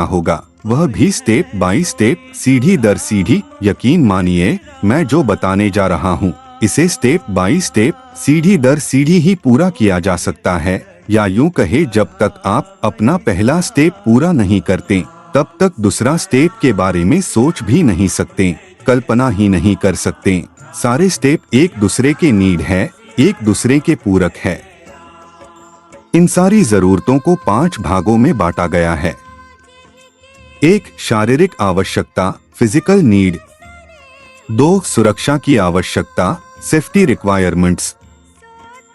होगा, वह भी स्टेप बाय स्टेप, सीढ़ी दर सीढ़ी। यकीन मानिए, मैं जो बताने जा रहा हूँ इसे स्टेप बाय स्टेप, सीढ़ी दर सीढ़ी ही पूरा किया जा सकता है, या यूं कहे, जब तक आप अपना पहला स्टेप पूरा नहीं करते तब तक दूसरा स्टेप के बारे में सोच भी नहीं सकते, कल्पना ही नहीं कर सकते। सारे स्टेप एक दूसरे के नीड है, एक दूसरे के पूरक है। इन सारी जरूरतों को 5 भागों में बांटा गया है। 1. शारीरिक आवश्यकता, फिजिकल नीड। 2. सुरक्षा की आवश्यकता, सेफ्टी रिक्वायरमेंट्स।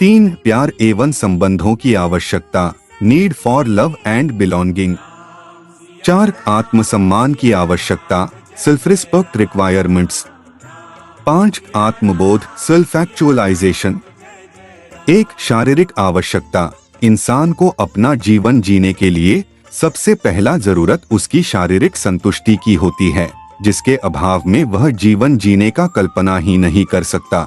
3. प्यार एवं संबंधों की आवश्यकता, need for love and belonging. 4. आत्मसम्मान की आवश्यकता, सेल्फ रिस्पेक्ट रिक्वायरमेंट्स। 5. आत्मबोध, सेल्फ एक्चुअलाइजेशन। 1. शारीरिक आवश्यकता। इंसान को अपना जीवन जीने के लिए सबसे पहला जरूरत उसकी शारीरिक संतुष्टि की होती है, जिसके अभाव में वह जीवन जीने का कल्पना ही नहीं कर सकता।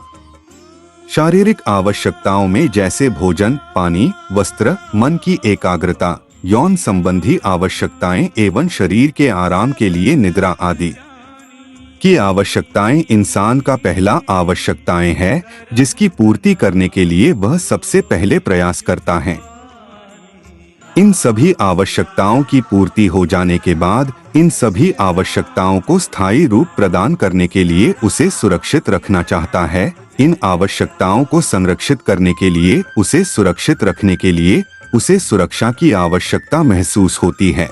शारीरिक आवश्यकताओं में जैसे भोजन, पानी, वस्त्र, मन की एकाग्रता, यौन संबंधी आवश्यकताएं एवं शरीर के आराम के लिए निद्रा आदि की आवश्यकताएं इंसान का पहला आवश्यकताएं हैं, जिसकी पूर्ति करने के लिए वह सबसे पहले प्रयास करता है। इन सभी आवश्यकताओं की पूर्ति हो जाने के बाद इन सभी आवश्यकताओं को स्थायी रूप प्रदान करने के लिए उसे सुरक्षित रखना चाहता है। इन आवश्यकताओं को संरक्षित करने के लिए, उसे सुरक्षित रखने के लिए उसे सुरक्षा की आवश्यकता महसूस होती है।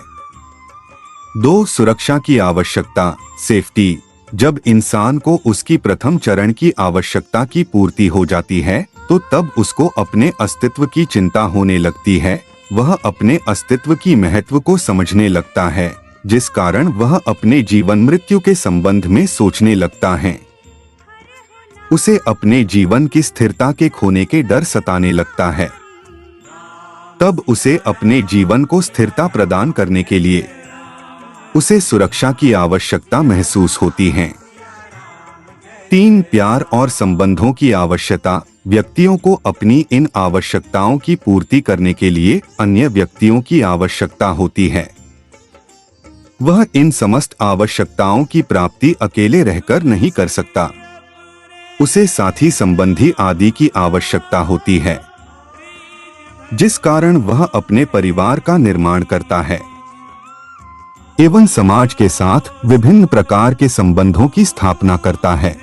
2. सुरक्षा की आवश्यकता, सेफ्टी। जब इंसान को उसकी प्रथम चरण की आवश्यकता की पूर्ति हो जाती है तो तब उसको अपने अस्तित्व की चिंता होने लगती है। वह अपने अस्तित्व की महत्व को समझने लगता है, जिस कारण वह अपने जीवन मृत्यु के संबंध में सोचने लगता है। उसे अपने जीवन की स्थिरता के खोने के डर सताने लगता है। तब उसे अपने जीवन को स्थिरता प्रदान करने के लिए उसे सुरक्षा की आवश्यकता महसूस होती है। 3. प्यार और संबंधों की आवश्यकता। व्यक्तियों को अपनी इन आवश्यकताओं की पूर्ति करने के लिए अन्य व्यक्तियों की आवश्यकता होती है। वह इन समस्त आवश्यकताओं की प्राप्ति अकेले रहकर नहीं कर सकता। उसे साथी संबंधी आदि की आवश्यकता होती है, जिस कारण वह अपने परिवार का निर्माण करता है एवं समाज के साथ विभिन्न प्रकार के संबंधों की स्थापना करता है,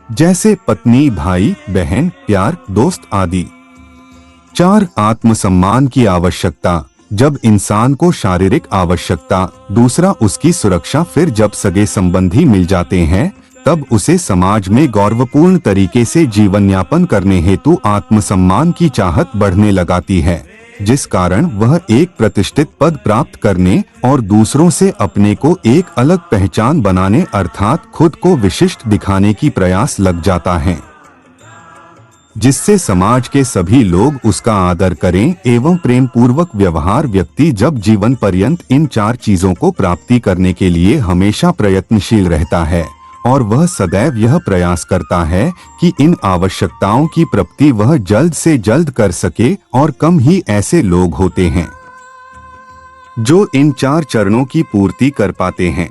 जैसे पत्नी, भाई, बहन, प्यार, दोस्त आदि। 4. आत्मसम्मान की आवश्यकता। जब इंसान को शारीरिक आवश्यकता, दूसरा उसकी सुरक्षा, फिर जब सगे संबंधी मिल जाते हैं तब उसे समाज में गौरवपूर्ण तरीके से जीवन यापन करने हेतु आत्मसम्मान की चाहत बढ़ने लगाती है, जिस कारण वह एक प्रतिष्ठित पद प्राप्त करने और दूसरों से अपने को एक अलग पहचान बनाने अर्थात खुद को विशिष्ट दिखाने की प्रयास लग जाता है, जिससे समाज के सभी लोग उसका आदर करें एवं प्रेम पूर्वक व्यवहार। व्यक्ति जब जीवन पर्यंत इन 4 चीजों को प्राप्ति करने के लिए हमेशा प्रयत्नशील रहता है और वह सदैव यह प्रयास करता है कि इन आवश्यकताओं की प्राप्ति वह जल्द से जल्द कर सके, और कम ही ऐसे लोग होते हैं जो इन 4 चरणों की पूर्ति कर पाते हैं।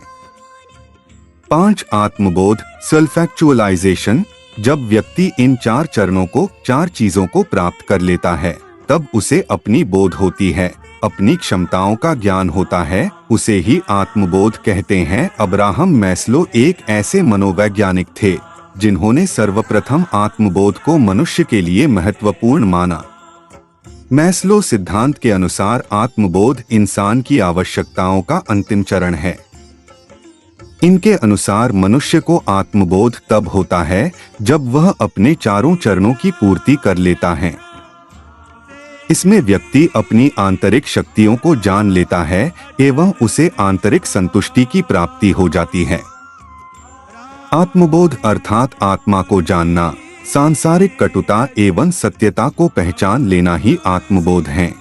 5. आत्मबोध, सेल्फ एक्चुअलाइजेशन। जब व्यक्ति इन 4 चरणों को, 4 चीजों को प्राप्त कर लेता है तब उसे अपनी बोध होती है, अपनी क्षमताओं का ज्ञान होता है, उसे ही आत्मबोध कहते हैं। अब्राहम मैस्लो एक ऐसे मनोवैज्ञानिक थे जिन्होंने सर्वप्रथम आत्मबोध को मनुष्य के लिए महत्वपूर्ण माना। मैस्लो सिद्धांत के अनुसार आत्मबोध इंसान की आवश्यकताओं का अंतिम चरण है। इनके अनुसार मनुष्य को आत्मबोध तब होता है जब वह अपने 4 चरणों की पूर्ति कर लेता है। इसमें व्यक्ति अपनी आंतरिक शक्तियों को जान लेता है एवं उसे आंतरिक संतुष्टि की प्राप्ति हो जाती है। आत्मबोध अर्थात आत्मा को जानना, सांसारिक कटुता एवं सत्यता को पहचान लेना ही आत्मबोध है।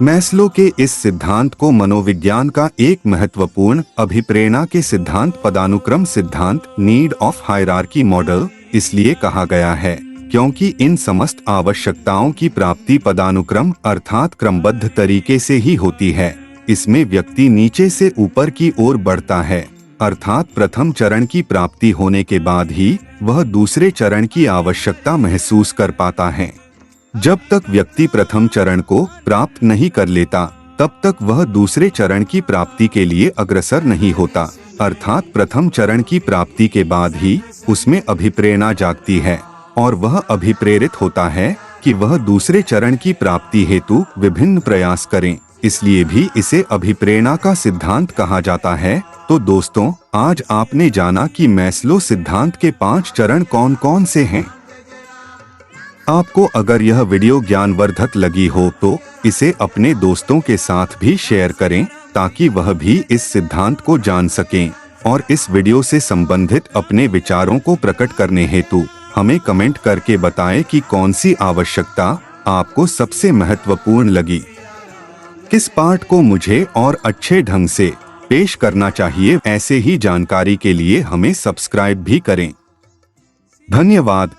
मैस्लो के इस सिद्धांत को मनोविज्ञान का एक महत्वपूर्ण अभिप्रेरणा के सिद्धांत, पदानुक्रम सिद्धांत, नीड ऑफ हायरार्की मॉडल इसलिए कहा गया है क्योंकि इन समस्त आवश्यकताओं की प्राप्ति पदानुक्रम अर्थात क्रमबद्ध तरीके से ही होती है। इसमें व्यक्ति नीचे से ऊपर की ओर बढ़ता है, अर्थात प्रथम चरण की प्राप्ति होने के बाद ही वह दूसरे चरण की आवश्यकता महसूस कर पाता है। जब तक व्यक्ति प्रथम चरण को प्राप्त नहीं कर लेता, तब तक वह दूसरे चरण की प्राप्ति के लिए अग्रसर नहीं होता, अर्थात प्रथम चरण की प्राप्ति के बाद ही उसमें अभिप्रेरणा जागती है और वह अभिप्रेरित होता है कि वह दूसरे चरण की प्राप्ति हेतु विभिन्न प्रयास करें। इसलिए भी इसे अभिप्रेरणा का सिद्धांत कहा जाता है। तो दोस्तों, आज आपने जाना कि मैस्लो सिद्धांत के 5 चरण कौन कौन से हैं। आपको अगर यह वीडियो ज्ञानवर्धक लगी हो तो इसे अपने दोस्तों के साथ भी शेयर करें, ताकि वह भी इस सिद्धांत को जान सकें। और इस वीडियो से संबंधित अपने विचारों को प्रकट करने हेतु हमें कमेंट करके बताएं कि कौन सी आवश्यकता आपको सबसे महत्वपूर्ण लगी। किस पार्ट को मुझे और अच्छे ढंग से पेश करना चाहिए। ऐसे ही जानकारी के लिए हमें सब्सक्राइब भी करें। धन्यवाद।